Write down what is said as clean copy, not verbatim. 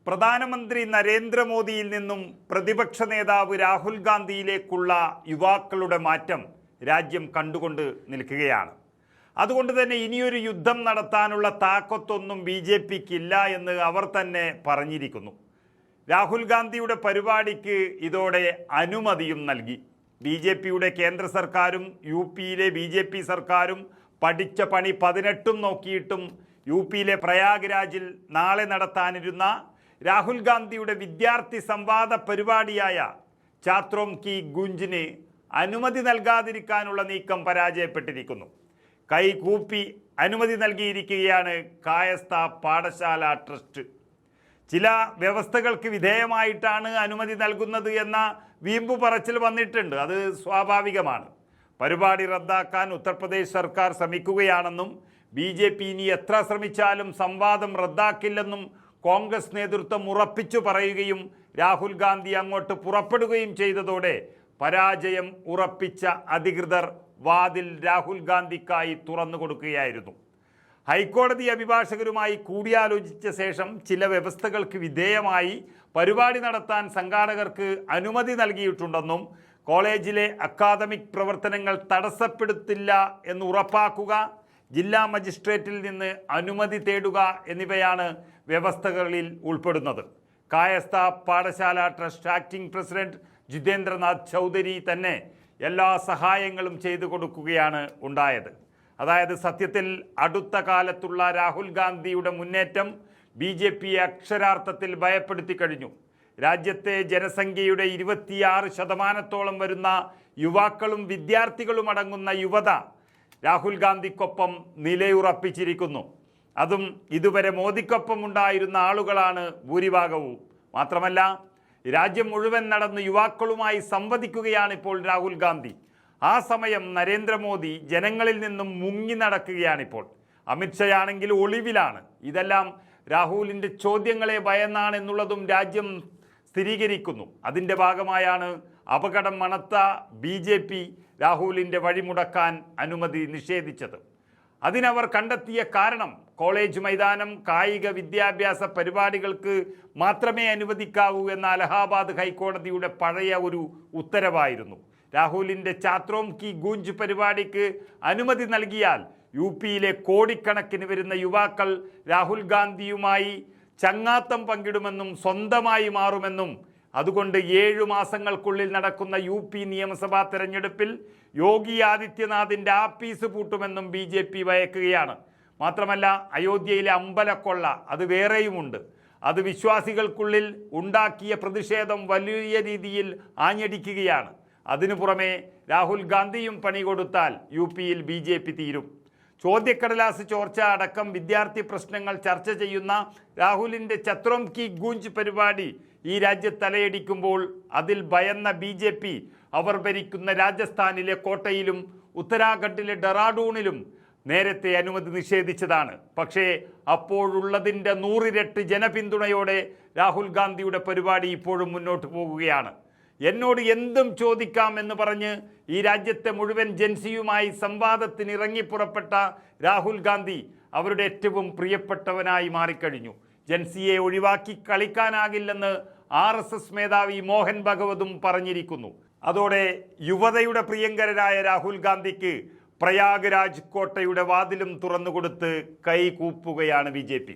പ്രധാനമന്ത്രി നരേന്ദ്രമോദിയിൽ നിന്നും പ്രതിപക്ഷ നേതാവ് രാഹുൽ ഗാന്ധിയിലേക്കുള്ള യുവാക്കളുടെ മാറ്റം രാജ്യം കണ്ടുകൊണ്ട് നിൽക്കുകയാണ്. അതുകൊണ്ട് തന്നെ ഇനിയൊരു യുദ്ധം നടത്താനുള്ള താക്കത്തൊന്നും BJPക്കില്ല എന്ന് അവർ തന്നെ പറഞ്ഞിരിക്കുന്നു. രാഹുൽ ഗാന്ധിയുടെ പരിപാടിക്ക് ഇതോടെ അനുമതിയും നൽകി. BJPയുടെ കേന്ദ്ര സർക്കാരും UPയിലെ BJP സർക്കാരും പഠിച്ച പണി 18 നോക്കിയിട്ടും UPയിലെ പ്രയാഗ്രാജിൽ നാളെ നടത്താനിരുന്ന രാഹുൽ ഗാന്ധിയുടെ വിദ്യാർത്ഥി സംവാദ പരിപാടിയായ ചാത്രോം കി ഗുഞ്ചിന് അനുമതി നൽകാതിരിക്കാനുള്ള നീക്കം പരാജയപ്പെട്ടിരിക്കുന്നു. കൈകൂപ്പി അനുമതി നൽകിയിരിക്കുകയാണ് കായസ്ഥ പാഠശാല ട്രസ്റ്റ്. ചില വ്യവസ്ഥകൾക്ക് വിധേയമായിട്ടാണ് അനുമതി നൽകുന്നത് എന്ന വീമ്പു പറച്ചിൽ വന്നിട്ടുണ്ട്. അത് സ്വാഭാവികമാണ്. പരിപാടി റദ്ദാക്കാൻ ഉത്തർപ്രദേശ് സർക്കാർ ശ്രമിക്കുകയാണെന്നും BJP ഇനി എത്ര ശ്രമിച്ചാലും സംവാദം റദ്ദാക്കില്ലെന്നും കോൺഗ്രസ് നേതൃത്വം ഉറപ്പിച്ചു പറയുകയും രാഹുൽ ഗാന്ധി അങ്ങോട്ട് പുറപ്പെടുകയും ചെയ്തതോടെ പരാജയം ഉറപ്പിച്ച അധികൃതർ വാതിൽ രാഹുൽ ഗാന്ധിക്കായി തുറന്നു കൊടുക്കുകയായിരുന്നു. ഹൈക്കോടതി അഭിഭാഷകരുമായി കൂടിയാലോചിച്ച ശേഷം ചില വ്യവസ്ഥകൾക്ക് വിധേയമായി പരിപാടി നടത്താൻ സംഘാടകർക്ക് അനുമതി നൽകിയിട്ടുണ്ടെന്നും കോളേജിലെ അക്കാദമിക് പ്രവർത്തനങ്ങൾ തടസ്സപ്പെടുത്തില്ല എന്ന് ഉറപ്പാക്കുക, ജില്ലാ മജിസ്ട്രേറ്റിൽ നിന്ന് അനുമതി തേടുക എന്നിവയാണ് വ്യവസ്ഥകളിൽ ഉൾപ്പെടുന്നത്. Kayastha Pathshala trust acting president Jitendranath Chaudhary തന്നെ എല്ലാ സഹായങ്ങളും ചെയ്തു കൊടുക്കുകയാണ് ഉണ്ടായത്. അതായത് സത്യത്തിൽ അടുത്ത കാലത്തുള്ള രാഹുൽ ഗാന്ധിയുടെ മുന്നേറ്റം BJPയെ അക്ഷരാർത്ഥത്തിൽ ഭയപ്പെടുത്തി കഴിഞ്ഞു. രാജ്യത്തെ ജനസംഖ്യയുടെ 26% വരുന്ന യുവാക്കളും വിദ്യാർത്ഥികളും അടങ്ങുന്ന യുവത രാഹുൽ ഗാന്ധിക്കൊപ്പം നിലയുറപ്പിച്ചിരിക്കുന്നു. അതും ഇതുവരെ മോദിക്കൊപ്പം ഉണ്ടായിരുന്ന ആളുകളാണ് ഭൂരിഭാഗവും. മാത്രമല്ല രാജ്യം മുഴുവൻ നടന്ന് യുവാക്കളുമായി സംവദിക്കുകയാണ് ഇപ്പോൾ രാഹുൽ ഗാന്ധി. ആ സമയം നരേന്ദ്രമോദി ജനങ്ങളിൽ നിന്നും മുങ്ങി നടക്കുകയാണിപ്പോൾ. അമിത്ഷായാണെങ്കിൽ ഒളിവിലാണ്. ഇതെല്ലാം രാഹുലിൻ്റെ ചോദ്യങ്ങളെ ഭയന്നാണ് എന്നുള്ളതും രാജ്യം സ്ഥിരീകരിക്കുന്നു. അതിൻ്റെ ഭാഗമായാണ് അപകടം മണത്ത BJP രാഹുലിൻ്റെ വഴിമുടക്കാൻ അനുമതി നിഷേധിച്ചത്. അതിനവർ കണ്ടെത്തിയ കാരണം കോളേജ് മൈതാനം കായിക വിദ്യാഭ്യാസ പരിപാടികൾക്ക് മാത്രമേ അനുവദിക്കാവൂ എന്ന അലഹാബാദ് ഹൈക്കോടതിയുടെ പഴയ ഒരു ഉത്തരവായിരുന്നു. രാഹുലിൻ്റെ ചാത്രോം കി ഗൂഞ്ച് പരിപാടിക്ക് അനുമതി നൽകിയാൽ UPയിലെ കോടിക്കണക്കിന് വരുന്ന യുവാക്കൾ രാഹുൽ ഗാന്ധിയുമായി ചങ്ങാത്തം പങ്കിടുമെന്നും സ്വന്തമായി മാറുമെന്നും അതുകൊണ്ട് 7 മാസങ്ങൾക്കുള്ളിൽ നടക്കുന്ന UP നിയമസഭാ തെരഞ്ഞെടുപ്പിൽ യോഗി ആദിത്യനാഥിൻ്റെ ആപ്പീസ് പൂട്ടുമെന്നും BJP ഭയക്കുകയാണ്. മാത്രമല്ല അയോധ്യയിലെ അമ്പലക്കൊള്ള അത് വേറെയുമുണ്ട്. അത് വിശ്വാസികൾക്കുള്ളിൽ ഉണ്ടാക്കിയ പ്രതിഷേധം വലിയ രീതിയിൽ ആഞ്ഞടിക്കുകയാണ്. അതിനു പുറമെ രാഹുൽ ഗാന്ധിയും പണി കൊടുത്താൽ UPയിൽ BJP തീരും. ചോദ്യക്കടലാസ് ചോർച്ച അടക്കം വിദ്യാർത്ഥി പ്രശ്നങ്ങൾ ചർച്ച ചെയ്യുന്ന രാഹുലിൻ്റെ ചത്രോം കി ഗൂഞ്ച് പരിപാടി ഈ രാജ്യത്ത് തലയടിക്കുമ്പോൾ അതിൽ ഭയന്ന BJP അവർ ഭരിക്കുന്ന രാജസ്ഥാനിലെ കോട്ടയിലും ഉത്തരാഖണ്ഡിലെ ഡെറാഡൂണിലും നേരത്തെ അനുമതി നിഷേധിച്ചതാണ്. പക്ഷേ അപ്പോഴുള്ളതിൻ്റെ 100 ഇരട്ടി ജനപിന്തുണയോടെ രാഹുൽ ഗാന്ധിയുടെ പരിപാടി ഇപ്പോഴും മുന്നോട്ട് പോകുകയാണ്. എന്നോട് എന്തും ചോദിക്കാം എന്ന് പറഞ്ഞ് ഈ രാജ്യത്തെ മുഴുവൻ ജൻസിയുമായി സംവാദത്തിന് ഇറങ്ങിപ്പുറപ്പെട്ട രാഹുൽ ഗാന്ധി അവരുടെ ഏറ്റവും പ്രിയപ്പെട്ടവനായി മാറിക്കഴിഞ്ഞു. ജൻസിയെ ഒഴിവാക്കി കളിക്കാനാകില്ലെന്ന് RSS മേധാവി മോഹൻ ഭഗവതും പറഞ്ഞിരിക്കുന്നു. അതോടെ യുവതയുടെ പ്രിയങ്കരനായ രാഹുൽ ഗാന്ധിക്ക് പ്രയാഗ്രാജ് കോട്ടയുടെ വാതിലും തുറന്നുകൊടുത്ത് കൈകൂപ്പുകയാണ് BJP.